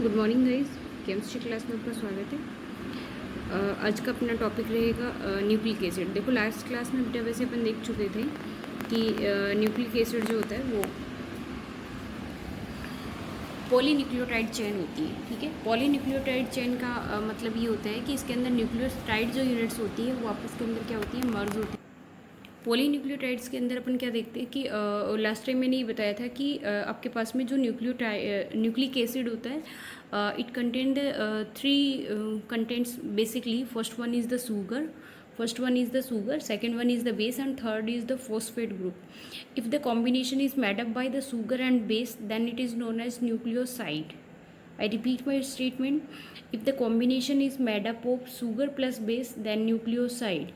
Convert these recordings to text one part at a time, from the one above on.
Good morning guys, chemistry class में आपका स्वागत है। आज का अपना टॉपिक रहेगा न्यूक्लिक एसिड। देखो लास्ट क्लास में बेटा वैसे अपन देख चुके थे कि न्यूक्लिक एसिड जो होता है वो पॉलीन्यूक्लियोटाइड चेन होती है। ठीक है, पॉलीन्यूक्लियोटाइड चेन का मतलब ये होता है कि इसके अंदर न्यूक्लियोटाइड जो यूनिट्स होती है वो आपस के अंदर क्या होती है, मर्ज होती है। पॉलीन्यूक्लियोटाइड्स के अंदर अपन क्या देखते हैं कि लास्ट टाइम मैंने ये बताया था कि आपके पास में जो न्यूक्लिक एसिड होता है, it contain the three contents basically. First one is the sugar, second one is the base, and third is the phosphate group. If the combination is made up by the sugar and base, then it is known as nucleoside. I repeat my statement. If the combination is made up of sugar plus base, then nucleoside.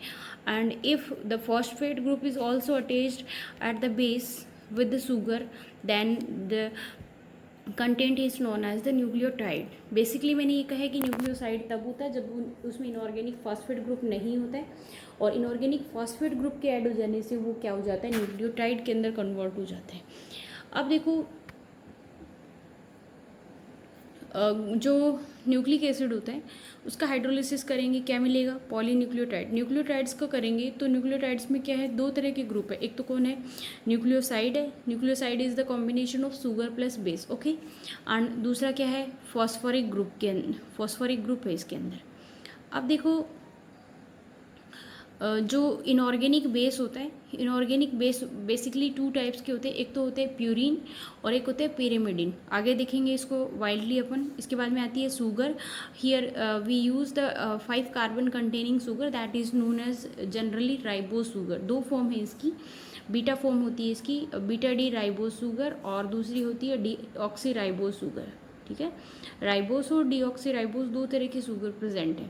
And if the phosphate group is also attached at the base with the sugar, then the content is known as the nucleotide. Basically मैंने ये कहा है कि nucleoside तब होता है जब उसमें इनऑर्गेनिक फॉस्फेट ग्रुप नहीं होता है, और इनऑर्गेनिक फॉस्फेट ग्रुप के ऐड हो जाने से वो क्या हो जाता है, न्यूक्लियोटाइड के अंदर कन्वर्ट हो जाता है। अब देखो जो न्यूक्लिक एसिड होता है उसका हाइड्रोलिसिस करेंगे, क्या मिलेगा, पॉलीन्यूक्लियोटाइड। न्यूक्लियोटाइड्स को करेंगे तो न्यूक्लियोटाइड्स में क्या है, दो तरह के ग्रुप है। एक तो कौन है, न्यूक्लियोसाइड है। Nucleoside is the combination of sugar plus base, okay. And दूसरा क्या है, फॉस्फोरिक ग्रुप के अंदर, फॉस्फोरिक ग्रुप है इसके अंदर। अब देखो जो इनऑर्गेनिक बेस होता है, inorganic base basically two types के होते हैं। एक तो होते हैं प्यूरिन और एक होते हैं पिरिमिडिन। आगे देखेंगे इसको वाइल्डली अपन। इसके बाद में आती है sugar. Here we use the 5 carbon containing sugar, that is known as generally ribose sugar. दो फॉर्म है इसकी, बीटा फॉर्म होती है इसकी, बीटा डी राइबोस सुगर, और दूसरी होती है डी ऑक्सी राइबोस सुगर। ठीक है, राइबोस और डीऑक्सी राइबोस दो तरह की शुगर प्रेजेंट है।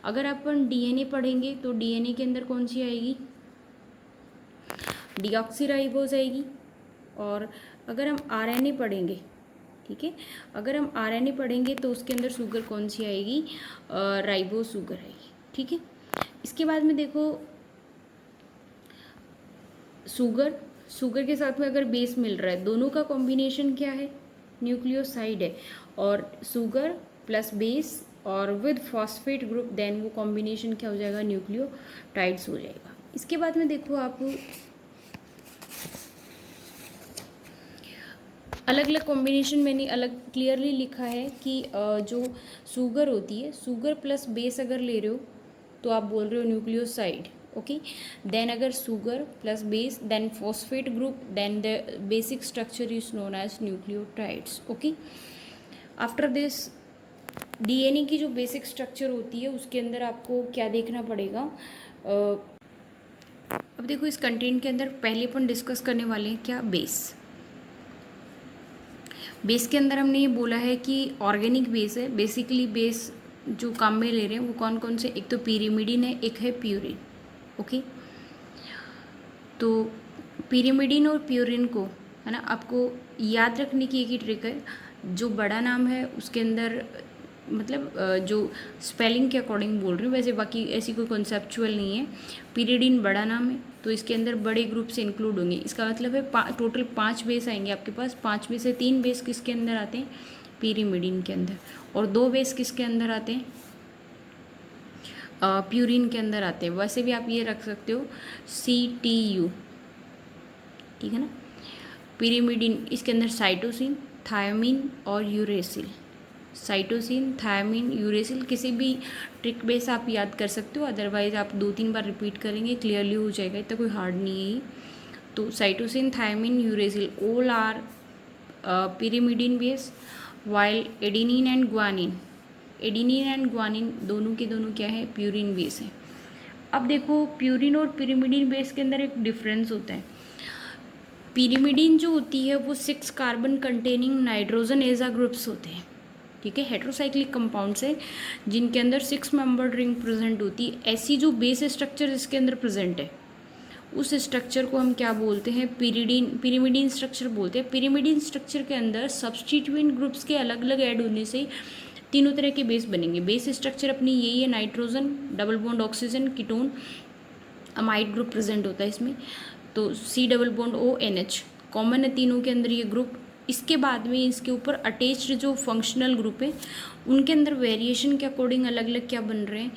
अगर अपन डीएनए पढ़ेंगे तो डीएनए के अंदर कौन सी आएगी, डीऑक्सी राइबोस आएगी। और अगर हम आरएनए पढ़ेंगे, ठीक है, अगर हम आरएनए पढ़ेंगे तो उसके अंदर शुगर कौन सी आएगी, राइबोस शुगर आएगी। ठीक है, इसके बाद में देखो शुगर के साथ में अगर बेस मिल रहा है, दोनों का कॉम्बिनेशन क्या है, न्यूक्लियोसाइड है। और शुगर प्लस बेस और विद फॉस्फेट ग्रुप, देन वो कॉम्बिनेशन क्या हो जाएगा, न्यूक्लियोटाइड्स हो जाएगा। इसके बाद में देखो आप अलग अलग कॉम्बिनेशन मैंने अलग क्लियरली लिखा है कि जो शुगर होती है, शुगर प्लस बेस अगर ले रहे हो तो आप बोल रहे हो न्यूक्लियोसाइड, ओके। देन अगर sugar plus base then phosphate group, then the basic structure is known as nucleotides, okay. After this DNA की जो बेसिक स्ट्रक्चर होती है उसके अंदर आपको क्या देखना पड़ेगा। अब देखो इस कंटेंट के अंदर पहले अपन डिस्कस करने वाले हैं क्या, बेस के अंदर हमने ये बोला है कि ऑर्गेनिक बेस है। बेसिकली बेस जो काम में ले रहे हैं वो कौन कौन से, एक तो पिरिमिडिन है, एक है प्यूरिन, ओके। तो पिरिमिडिन और प्यूरिन को, है ना, आपको याद रखने की एक ही ट्रिक है, जो बड़ा नाम है उसके अंदर, मतलब जो स्पेलिंग के अकॉर्डिंग बोल रही हूँ, वैसे बाकी ऐसी कोई कॉन्सेप्चुअल नहीं है। पिरिडिन बड़ा नाम है तो इसके अंदर बड़े ग्रुप से इंक्लूड होंगे। इसका मतलब है टोटल 5 बेस आएंगे आपके पास। 5 में से 3 बेस किसके अंदर आते हैं, पिरिमिडिन के अंदर, और 2 बेस किसके अंदर आते हैं, प्यूरिन के अंदर आते हैं। वैसे भी आप ये रख सकते हो CTU, ठीक है ना। पिरिमिडिन, इसके अंदर साइटोसिन, थायमिन और यूरेसिल। साइटोसिन, थायमिन, यूरेसिल, किसी भी ट्रिक बेस आप याद कर सकते हो, अदरवाइज आप 2-3 बार रिपीट करेंगे क्लियरली हो जाएगा, इतना कोई हार्ड नहीं है ये। तो cytosine, thymine, uracil all are pyrimidine base, while adenine and guanine दोनों के दोनों क्या है, प्यूरिन बेस है। अब देखो प्यूरिन और पिरिमिडिन बेस के अंदर एक डिफरेंस होता है। पिरिमिडिन जो होती है वो 6 कार्बन कंटेनिंग नाइट्रोजन एजा ग्रुप्स होते हैं, ठीक है, हेट्रोसाइक्लिक कंपाउंड्स है जिनके अंदर 6 मेंबर्ड रिंग प्रेजेंट होती है। ऐसी जो बेस स्ट्रक्चर इसके अंदर प्रेजेंट है उस स्ट्रक्चर को हम क्या बोलते हैं, पिरिमिडिन स्ट्रक्चर बोलते हैं। पिरिमिडिन स्ट्रक्चर के अंदर सब्स्टिट्यूएंट ग्रुप्स के अलग अलग ऐड होने से तीनों तरह के बेस बनेंगे। बेस स्ट्रक्चर अपनी यही है, nitrogen, double bond oxygen, ketone, amide group present होता है इसमें। तो C double bond ONH common है तीनों के अंदर ये ग्रुप। इसके बाद में इसके ऊपर अटैच्ड जो फंक्शनल ग्रुप है उनके अंदर वेरिएशन के अकॉर्डिंग अलग अलग क्या बन रहे हैं,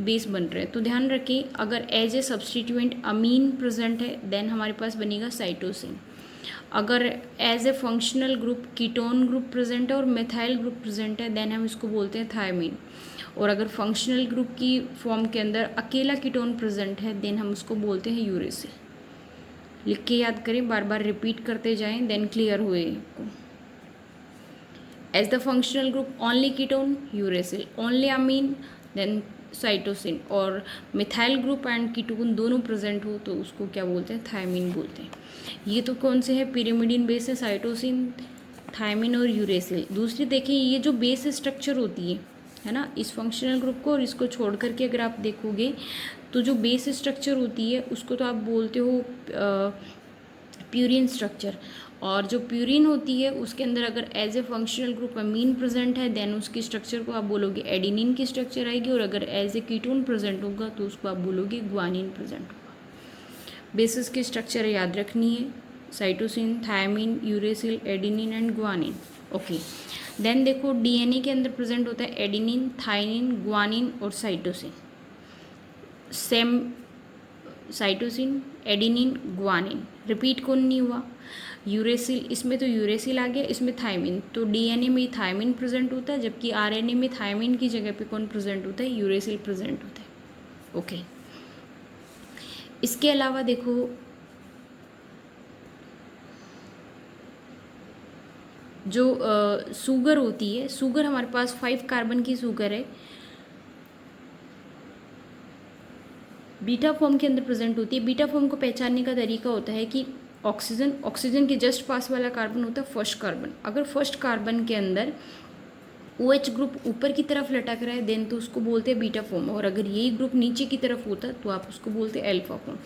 बेस बन रहे हैं। तो ध्यान रखें, अगर as a substituent amine present है देन हमारे पास बनेगा साइटोसिन। अगर as a functional group ketone group present है और मिथाइल ग्रुप प्रेजेंट है देन हम इसको बोलते हैं थायमीन। और अगर फंक्शनल ग्रुप की फॉर्म के अंदर अकेला कीटोन प्रेजेंट है देन हम उसको बोलते हैं यूरेसिल। लिख के याद करें, बार बार रिपीट करते जाएं देन क्लियर हुए आपको। As the functional group only ketone uracil, only amine then cytosine, और मिथाइल ग्रुप एंड कीटोन दोनों प्रेजेंट हो तो उसको क्या बोलते हैं, थायमीन बोलते हैं। ये तो कौन से है, पिरिमिडीन बेस है, साइटोसिन, थायमीन और यूरेसिल। दूसरी देखिए, ये जो बेस स्ट्रक्चर होती है ना, इस फंक्शनल ग्रुप को और इसको छोड़ करके अगर आप देखोगे तो जो बेस स्ट्रक्चर होती है उसको तो आप बोलते हो प्यूरिन स्ट्रक्चर। और जो प्यूरिन होती है उसके अंदर अगर as a functional group amine present है देन उसकी स्ट्रक्चर को आप बोलोगे एडिनिन की स्ट्रक्चर आएगी, और अगर एज ए कीटोन प्रेजेंट होगा तो उसको आप बोलोगे ग्वानिन प्रेजेंट होगा। बेसिस की स्ट्रक्चर याद रखनी है, cytosine, thymine, uracil, adenine and guanine. Okay, then देखो डीएनए के अंदर प्रेजेंट होता है एडिनिन, थायनिन, ग्वानिन और cytosine. Same cytosine, adenine, guanine, repeat कौन नहीं हुआ, यूरेसिल, इसमें तो यूरेसिल आ गया, इसमें थायमिन। तो डीएनए में थायमिन प्रेजेंट होता है, जबकि आरएनए में थायमिन की जगह पे कौन प्रेजेंट होता है, यूरेसिल प्रेजेंट होता है। ओके, इसके अलावा देखो जो शुगर होती है, शुगर हमारे पास 5 कार्बन की शुगर है, बीटा फॉर्म के अंदर प्रेजेंट होती है। बीटा फॉर्म को पहचानने का तरीका होता है कि ऑक्सीजन के जस्ट पास वाला कार्बन होता है फर्स्ट कार्बन। अगर फर्स्ट कार्बन के अंदर OH ग्रुप ऊपर की तरफ लटक रहा है देन तो उसको बोलते हैं बीटा फॉर्म, और अगर यही ग्रुप नीचे की तरफ होता तो आप उसको बोलते हैं अल्फा फॉर्म।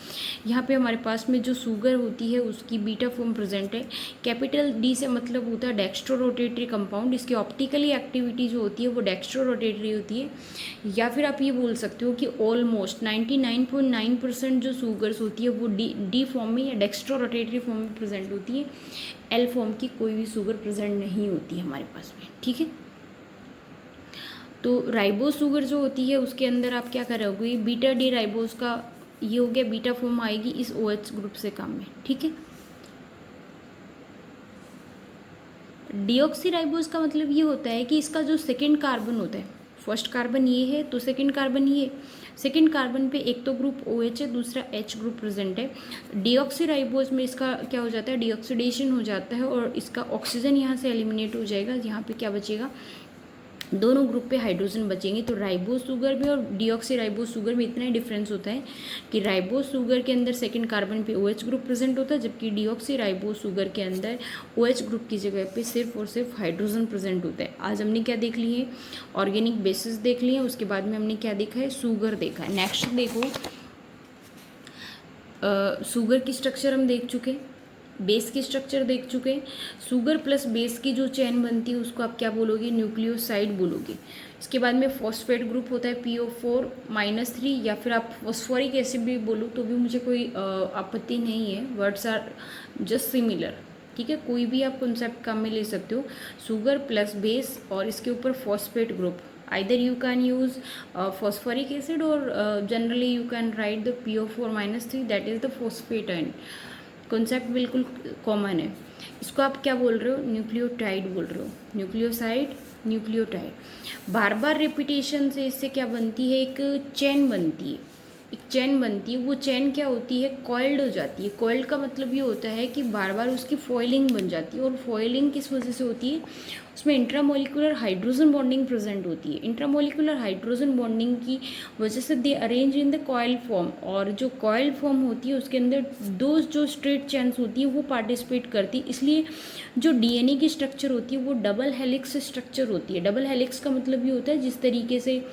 यहाँ पे हमारे पास में जो शुगर होती है उसकी बीटा फॉर्म प्रेजेंट है। कैपिटल D से मतलब होता है डेक्स्ट्रो रोटेटरी कंपाउंड, इसकी ऑप्टिकली एक्टिविटी जो होती है वो डेक्स्ट्रो रोटेटरी होती है। या फिर आप ये बोल सकते हो कि ऑलमोस्ट 99.9% जो शुगर्स होती है वो डी फॉर्म में या डेक्स्ट्रो रोटेटरी फॉर्म में प्रेजेंट होती है। एल फॉर्म की कोई भी शुगर प्रेजेंट नहीं होती है हमारे पास में, ठीक है। तो राइबोस शुगर जो होती है उसके अंदर आप क्या करोगे, बीटा डी राइबोस का ये हो गया, बीटा फॉर्म आएगी इस OH ग्रुप से काम में, ठीक है। डीऑक्सी राइबोस का मतलब ये होता है कि इसका जो सेकेंड कार्बन होता है, फर्स्ट कार्बन ये है तो सेकेंड कार्बन ये, सेकेंड कार्बन पे एक तो ग्रुप OH है, दूसरा H ग्रुप प्रेजेंट है। डीऑक्सी राइबोस में इसका क्या हो जाता है, डीऑक्सीडेशन हो जाता है और इसका ऑक्सीजन यहाँ से एलिमिनेट हो जाएगा। यहाँ पे क्या बचेगा, दोनों ग्रुप पे हाइड्रोजन बचेंगे। तो राइबोस शुगर में और डीऑक्सी राइबोस शुगर में इतना ही डिफरेंस होता है कि राइबोस शुगर के अंदर सेकंड कार्बन पे OH ग्रुप प्रेजेंट होता है, जबकि डीऑक्सी राइबोस शुगर के अंदर OH ग्रुप की जगह पे सिर्फ और सिर्फ हाइड्रोजन प्रेजेंट होता है। आज हमने क्या देख लिए, ऑर्गेनिक बेसिस देख लिए, उसके बाद में हमने क्या देखा है, शुगर देखा है। नेक्स्ट देखो, शुगर की स्ट्रक्चर हम देख चुके, बेस की स्ट्रक्चर देख चुके। शुगर प्लस बेस की जो चेन बनती है उसको आप क्या बोलोगे, न्यूक्लियोसाइड बोलोगे। इसके बाद में फॉस्फेट ग्रुप होता है PO4-3, या फिर आप फॉस्फोरिक एसिड भी बोलो तो भी मुझे कोई आपत्ति नहीं है, वर्ड्स आर जस्ट सिमिलर, ठीक है। कोई भी आप कॉन्सेप्ट काम में ले सकते हो, शुगर प्लस बेस और इसके ऊपर phosphate group. either you can use phosphoric acid or generally you can write the PO4-3, that is the phosphate ion। Concept बिल्कुल कॉमन है। इसको आप क्या बोल रहे हो, न्यूक्लियोटाइड बोल रहे हो, न्यूक्लियोसाइड, न्यूक्लियोटाइड। बार बार रिपीटेशन से इससे क्या बनती है, एक चेन बनती है, एक चेन बनती है। वो चेन क्या होती है, कॉइल्ड हो जाती है। कॉइल्ड का मतलब ये होता है कि बार बार उसकी फॉइलिंग बन जाती है। और फॉइलिंग किस वजह से होती है, उसमें इंट्रामोलिकुलर हाइड्रोजन बॉन्डिंग प्रेजेंट होती है। इंट्रामोलिकुलर हाइड्रोजन बॉन्डिंग की वजह से they arrange in the coil form, और जो कॉइल फॉर्म होती है उसके अंदर दो जो स्ट्रेट चेन्स होती है वो पार्टिसिपेट करती है। इसलिए जो डीएनए की स्ट्रक्चर होती है वो डबल हेलिक्स स्ट्रक्चर होती है। डबल हेलिक्स का मतलब ये होता है जिस तरीके से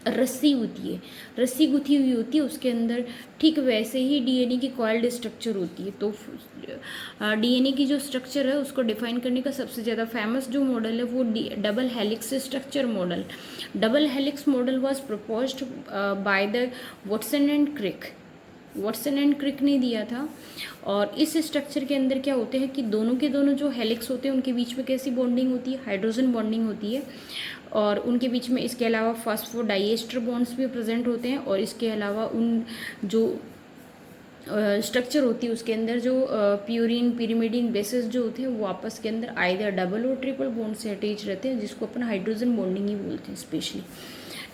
रस्सी होती है, रस्सी गुथी हुई होती है उसके अंदर, ठीक वैसे ही डीएनए की कॉइल्ड स्ट्रक्चर होती है। तो डीएनए की जो स्ट्रक्चर है उसको डिफाइन करने का सबसे ज़्यादा फेमस जो मॉडल है वो double helix structure model. Double helix model was proposed by the Watson and Crick, Watson and Crick ने दिया था। और इस स्ट्रक्चर के अंदर क्या होते हैं कि दोनों के दोनों जो हेलिक्स होते हैं उनके बीच में कैसी बॉन्डिंग होती है, हाइड्रोजन बॉन्डिंग होती है। और उनके बीच में इसके अलावा फॉस्फोडाइएस्टर बॉन्ड्स भी प्रेजेंट होते हैं। और इसके अलावा उन जो स्ट्रक्चर होती है उसके अंदर जो प्यूरिन पिरिमिडिन बेसिस जो होते हैं वो आपस के अंदर आइदर डबल और ट्रिपल बॉन्ड से अटैच रहते हैं, जिसको अपन हाइड्रोजन बॉन्डिंग ही बोलते हैं स्पेशली।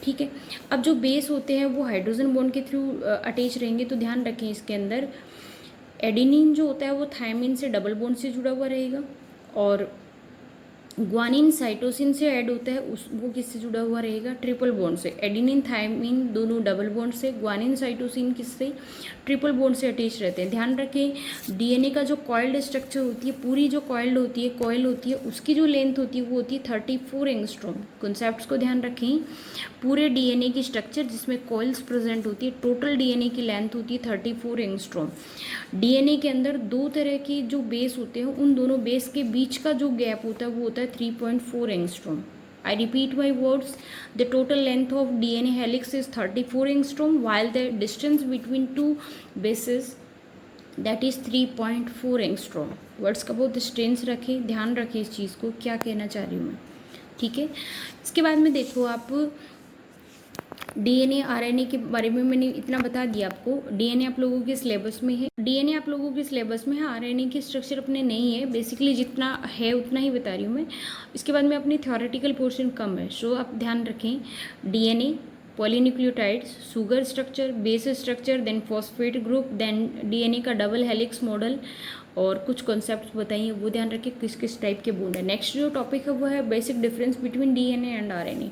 ठीक है, अब जो बेस होते हैं वो हाइड्रोजन बॉन्ड के थ्रू अटैच रहेंगे, तो ध्यान रखें इसके अंदर एडिनिन जो होता है वो थायमिन से डबल बॉन्ड से जुड़ा हुआ रहेगा। और ग्वानिन साइटोसिन से ऐड होता है वो किससे जुड़ा हुआ रहेगा, ट्रिपल बॉन्ड से। एडिनिन थायमिन दोनों डबल बॉन्ड से, ग्वानिन साइटोसिन किससे, ट्रिपल बॉन्ड से अटैच रहते हैं। ध्यान रखें डीएनए का जो कॉइल्ड स्ट्रक्चर होती है, पूरी जो कॉइल होती है उसकी जो लेंथ होती है वो होती है 34 एंगस्ट्रॉम। कॉन्सेप्ट्स को ध्यान रखें, पूरे डीएनए की स्ट्रक्चर जिसमें कॉइल्स प्रेजेंट होती है, टोटल डीएनए की लेंथ होती है 34 एंगस्ट्रॉम। डीएनए के अंदर दो तरह के जो बेस होते हैं, उन दोनों बेस के बीच का जो गैप होता है वो होता है 3.4 angstrom. I repeat my words, the total length of DNA helix is 34 angstrom while the distance between two bases that is 3.4 angstrom. Words का बहुत स्ट्रेंथ रखें, ध्यान रखें इस चीज़ को, क्या कहना चाह रही हूँ मैं। ठीक है, इसके बाद में देखो आप डीएनए आरएनए के बारे में मैंने इतना बता दिया आपको। डीएनए आप लोगों के सिलेबस में है, आरएनए की स्ट्रक्चर अपने नहीं है, बेसिकली जितना है उतना ही बता रही हूँ मैं। इसके बाद में अपनी थ्योरेटिकल पोर्शन कम है, सो आप ध्यान रखें DNA, polynucleotides, sugar structure, base structure, then phosphate group, then DNA का डबल हेलिक्स मॉडल और कुछ कॉन्सेप्ट्स बताइए, वो ध्यान रखें किस किस टाइप के बॉन्ड है। नेक्स्ट जो टॉपिक है वो है basic difference between DNA and RNA.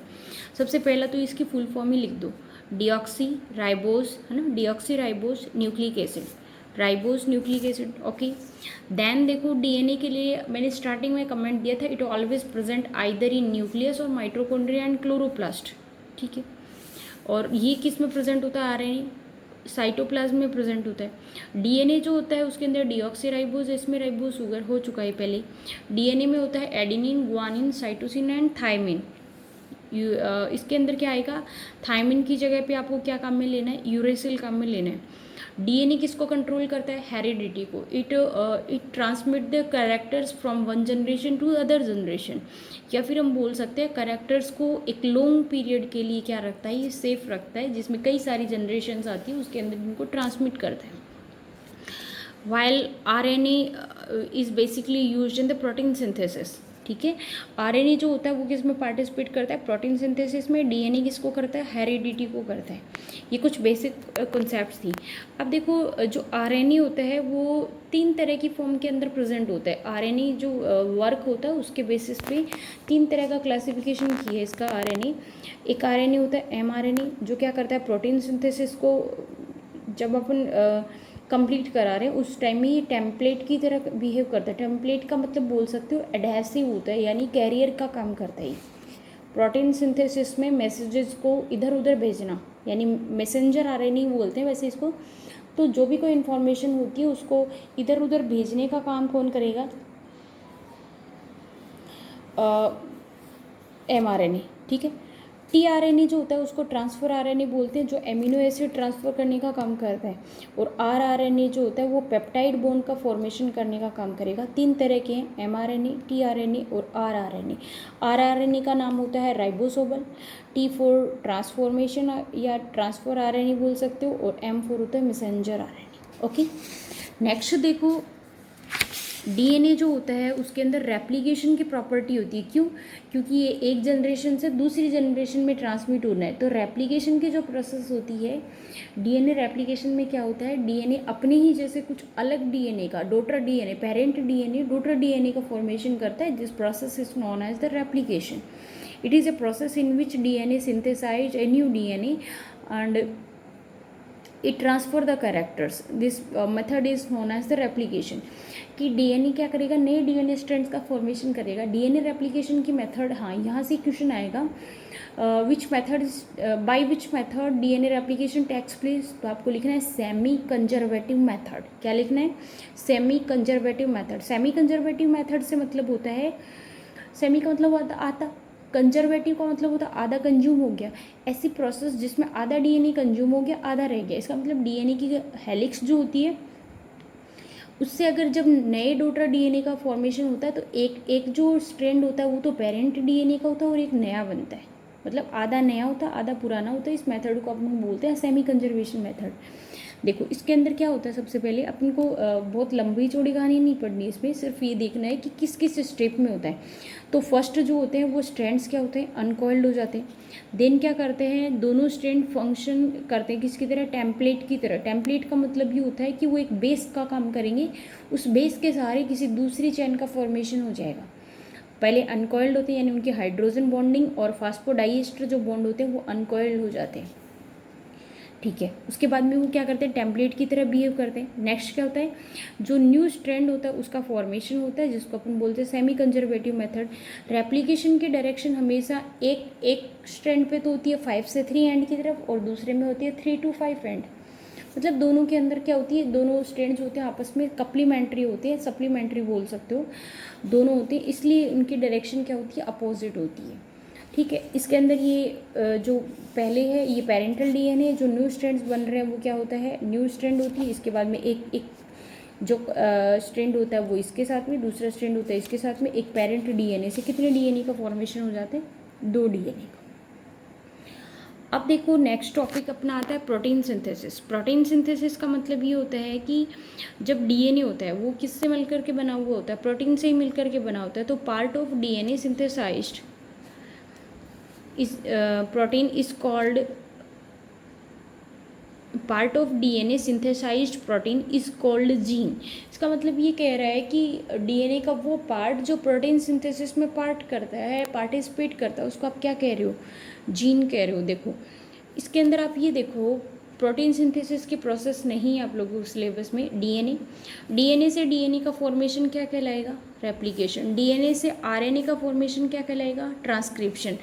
सबसे पहला तो इसकी फुल फॉर्म ही लिख दो, डीऑक्सी राइबोज, है ना, deoxy ribose nucleic acid, ribose nucleic acid. Okay, then देखो डीएनए के लिए मैंने स्टार्टिंग में कमेंट दिया था, it always present either in nucleus और माइटोकॉन्ड्रिया एंड क्लोरोप्लास्ट। ठीक है, और ये किस में प्रेजेंट होता है, आरएनए साइटोप्लाज्म में प्रेजेंट होता है। डीएनए जो होता है उसके अंदर डीऑक्सी राइबोज, इसमें राइबोज शुगर हो चुका है पहले। डीएनए में होता है adenine, guanine, cytosine and thymine. इसके अंदर क्या आएगा, थायमिन की जगह पे आपको क्या काम में लेना है, यूरेसिल काम में लेना है। डीएनए किसको कंट्रोल करता है, हेरिडिटी को। It transmit the characters from one generation to other generation, या फिर हम बोल सकते हैं कैरेक्टर्स को एक लॉन्ग पीरियड के लिए क्या रखता है, ये सेफ रखता है, जिसमें कई सारी जनरेशन आती है उसके अंदर इनको ट्रांसमिट करता है। While RNA is basically used in the protein synthesis. ठीक है, आरएनए जो होता है वो किस में पार्टिसिपेट करता है, प्रोटीन सिंथेसिस में। डीएनए किसको करता है, हेरिडिटी को करता है। ये कुछ बेसिक कॉन्सेप्ट्स थी। अब देखो जो आरएनए होता है वो 3 तरह की फॉर्म के अंदर प्रेजेंट होता है। आरएनए जो वर्क होता है उसके बेसिस पे 3 तरह का क्लासिफिकेशन की है इसका आरएनए। एक आरएनए होता है एमआरएनए, जो क्या करता है, प्रोटीन सिंथेसिस को जब अपन कंप्लीट करा रहे हैं उस टाइम में ये टेम्पलेट की तरह बिहेव करता है। टेम्पलेट का मतलब बोल सकते हो एडहेसिव होता है, यानी कैरियर का काम करता है। प्रोटीन सिंथेसिस में मैसेजेस को इधर उधर भेजना, यानी मैसेंजर आरएनए बोलते हैं वैसे इसको। तो जो भी कोई इन्फॉर्मेशन होती है उसको इधर उधर भेजने का काम कौन करेगा, एमआरएनए। ठीक है, टीआरएनए जो होता है उसको ट्रांसफर आरएनए बोलते हैं, जो एमिनो एसिड ट्रांसफर करने का काम करता है। और आरआरएनए जो होता है वो पेप्टाइड बॉन्ड का फॉर्मेशन करने का काम करेगा। 3 तरह के हैं, एमआरएनए, टीआरएनए और आरआरएनए। आरआरएनए का नाम होता है राइबोसोमल, टी फॉर ट्रांसफॉर्मेशन या ट्रांसफर आरएनए बोल सकते हो, और एम फॉर होता है मैसेंजर आरएनए। ओके, नेक्स्ट देखो डीएनए जो होता है उसके अंदर रेप्लिकेशन की प्रॉपर्टी होती है। क्यों, क्योंकि ये एक जनरेशन से दूसरी जनरेशन में ट्रांसमिट होना है। तो रेप्लिकेशन की जो प्रोसेस होती है डीएनए रेप्लिकेशन में क्या होता है, डीएनए अपने ही जैसे कुछ अलग डीएनए का daughter DNA, parent DNA daughter DNA का फॉर्मेशन करता है। This process is known as the replication. It is a process in which DNA synthesize a new DNA and it transfer the characters. This method is known as the replication. कि DNA क्या करेगा, नए DNA strands का formation करेगा। DNA replication की method, हाँ यहाँ से क्वेश्चन आएगा, which method by which method DNA replication takes place. तो आपको लिखना है सेमी कंजर्वेटिव मेथड। क्या लिखना है, semi conservative method. Semi conservative method से मतलब होता है, सेमी का मतलब आता कंजर्वेटिव का मतलब होता है आधा कंज्यूम हो गया, ऐसी प्रोसेस जिसमें आधा डीएनए कंज्यूम हो गया, आधा रह गया। इसका मतलब डीएनए की हेलिक्स जो होती है उससे अगर जब नए डॉटर डीएनए का फॉर्मेशन होता है तो एक जो स्ट्रैंड होता है वो तो पेरेंट डीएनए का होता है और एक नया बनता है, मतलब आधा नया होता है आधा पुराना होता है। इस मेथड को अपन बोलते हैं सेमी कंजर्वेशन मेथड। देखो इसके अंदर क्या होता है, सबसे पहले अपन को बहुत लंबी चौड़ी कहानी नहीं पढ़नी, इसमें सिर्फ ये देखना है कि किस किस स्टेप में होता है। तो फर्स्ट जो होते हैं वो स्ट्रैंड्स क्या होते हैं, अनकॉइल्ड हो जाते हैं। देन क्या करते हैं, दोनों स्ट्रैंड फंक्शन करते हैं किसकी तरह, टेम्पलेट की तरह। टेम्पलेट का मतलब ये होता है कि वो एक बेस का काम करेंगे, उस बेस के सहारे किसी दूसरी चेन का फॉर्मेशन हो जाएगा। पहले अनकॉइल्ड होते हैं यानी उनकी हाइड्रोजन बॉन्डिंग और फास्फोडाइएस्टर जो बॉन्ड होते हैं वो अनकॉइल्ड हो जाते हैं, ठीक है। उसके बाद में वो क्या करते हैं, टेम्पलेट की तरह बिहेव करते हैं। नेक्स्ट क्या होता है, जो न्यू स्ट्रैंड होता है उसका फॉर्मेशन होता है जिसको अपन बोलते हैं सेमी कंजर्वेटिव मेथड। रेप्लिकेशन की डायरेक्शन हमेशा एक स्ट्रैंड पे तो होती है 5 से 3 एंड की तरफ और दूसरे में होती है 3 to 5 एंड। मतलब दोनों के अंदर क्या होती है, दोनों स्ट्रैंड्स होते हैं आपस में कप्लीमेंट्री होते हैं, सप्लीमेंट्री बोल सकते हो, दोनों होते हैं, इसलिए इनकी डायरेक्शन क्या होती है, अपोजिट होती है, ठीक है। इसके अंदर ये जो पहले है ये पेरेंटल डीएनए, जो न्यू स्ट्रैंड्स बन रहे हैं वो क्या होता है, न्यू स्ट्रैंड होती है। इसके बाद में एक जो स्ट्रैंड होता है वो इसके साथ में, दूसरा स्ट्रैंड होता है इसके साथ में। एक पेरेंट डीएनए से कितने डीएनए का फॉर्मेशन हो जाते हैं, 2 डीएनए का। अब देखो नेक्स्ट टॉपिक अपना आता है प्रोटीन सिंथेसिस। प्रोटीन सिंथेसिस का मतलब ये होता है कि जब डीएनए होता है वो किससे मिलकर के बना हुआ होता है, प्रोटीन से ही मिलकर के बना होता है। तो part of DNA synthesized is protein is called part of DNA synthesized protein is called gene. इसका मतलब ये कह रहा है कि डीएनए का वो पार्ट जो प्रोटीन सिंथेसिस में पार्ट करता है, पार्टिसिपेट करता है, उसको आप क्या कह रहे हो, जीन कह रहे हो। देखो इसके अंदर आप ये देखो प्रोटीन सिंथेसिस की प्रोसेस नहीं है आप लोगों के सिलेबस में। डीएनए से डीएनए का फॉर्मेशन क्या कहलाएगा, रेप्लिकेशन। डीएनए से आरएनए का फॉर्मेशन क्या कहलाएगा, ट्रांसक्रिप्शन।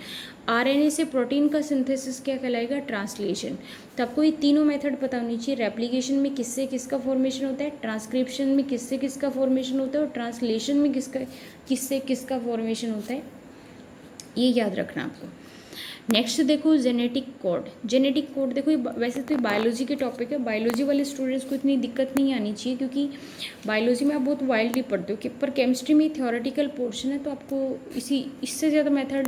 आरएनए से प्रोटीन का सिंथेसिस क्या कहलाएगा, ट्रांसलेशन। तो आपको ये तीनों मेथड पता होनी चाहिए। रेप्लिकेशन में किससे किसका फॉर्मेशन होता है, ट्रांसक्रिप्शन में किससे किसका फॉर्मेशन होता है और ट्रांसलेशन में किससे किसका फॉर्मेशन होता है, ये याद रखना आपको। नेक्स्ट देखो जेनेटिक कोड। जेनेटिक कोड देखो वैसे तो बायोलॉजी के टॉपिक है, बायोलॉजी वाले स्टूडेंट्स को इतनी दिक्कत नहीं आनी चाहिए क्योंकि बायोलॉजी में आप बहुत वाइल्डली पढ़ते हो कि पर केमिस्ट्री में थ्योरेटिकल पोर्शन है, तो आपको इससे ज़्यादा मैटर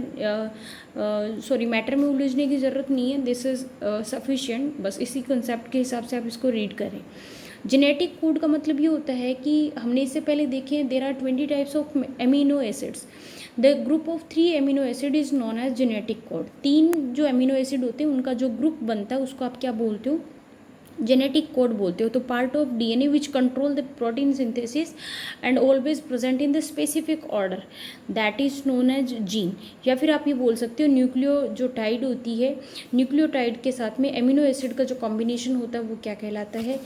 में उलझने की ज़रूरत नहीं है। दिस इज़ सफिशिएंट, बस इसी कंसेप्ट के हिसाब से आप इसको रीड करें। जेनेटिक कोड का मतलब ये होता है कि हमने इससे पहले देखे there are 20 types of amino acids. The group of 3 amino acid is known as genetic code. 3 जो एमिनो एसिड होते हैं उनका जो ग्रुप बनता है उसको आप क्या बोलते हो, जेनेटिक कोड बोलते हो। तो part of DNA which control the protein synthesis and always present in the specific order that is known as gene. या फिर आप ये बोल सकते हो न्यूक्लियोटाइड होती है, न्यूक्लियोटाइड के साथ में एमिनो एसिड का जो कॉम्बिनेशन होता है वो क्या कहलाता है,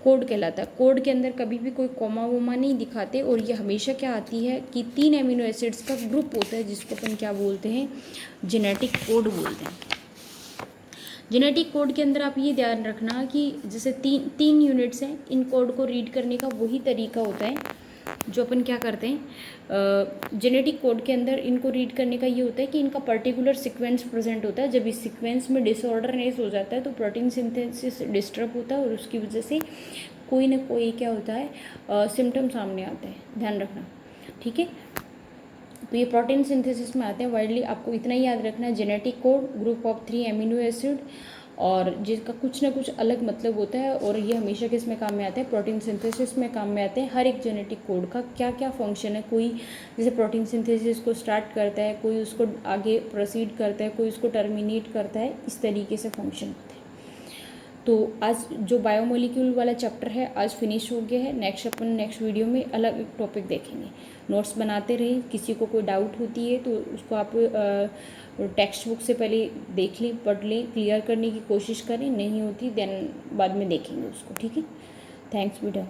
कोड कहलाता है। कोड के अंदर कभी भी कोई कोमा वोमा नहीं दिखाते और ये हमेशा क्या आती है कि 3 एमिनो एसिड्स का ग्रुप होता है जिसको अपन क्या बोलते हैं, जेनेटिक कोड बोलते हैं। जेनेटिक कोड के अंदर आप ये ध्यान रखना कि जैसे तीन यूनिट्स हैं, इन कोड को रीड करने का वही तरीका होता है जो अपन क्या करते हैं जेनेटिक कोड के अंदर इनको रीड करने का ये होता है कि इनका पर्टिकुलर सीक्वेंस प्रेजेंट होता है। जब इस सीक्वेंस में डिसऑर्डरनेस हो जाता है तो प्रोटीन सिंथेसिस डिस्टर्ब होता है और उसकी वजह से कोई ना कोई क्या होता है सिम्टम सामने आता है, ध्यान रखना, ठीक है। तो ये प्रोटीन सिंथेसिस में आते हैं वाइडली, आपको इतना ही याद रखना है, genetic code group of 3 amino acid और जिसका कुछ ना कुछ अलग मतलब होता है और ये हमेशा किस में काम में आते हैं, प्रोटीन सिंथेसिस में काम में आते हैं। हर एक जेनेटिक कोड का क्या क्या फंक्शन है, कोई जैसे प्रोटीन सिंथेसिस को स्टार्ट करता है, कोई उसको आगे प्रोसीड करता है, कोई उसको टर्मिनेट करता है, इस तरीके से फंक्शन होते हैं। तो आज जो बायोमोलिक्यूल वाला चैप्टर है आज फिनिश हो गया है। नेक्स्ट वीडियो में अलग एक टॉपिक देखेंगे। नोट्स बनाते रहिए, किसी को कोई डाउट होती है तो उसको आप टेक्स्ट बुक से पहले देख लें, पढ़ लें, क्लियर करने की कोशिश करें, नहीं होती देन बाद में देखेंगे उसको, ठीक है। थैंक्स बेटा।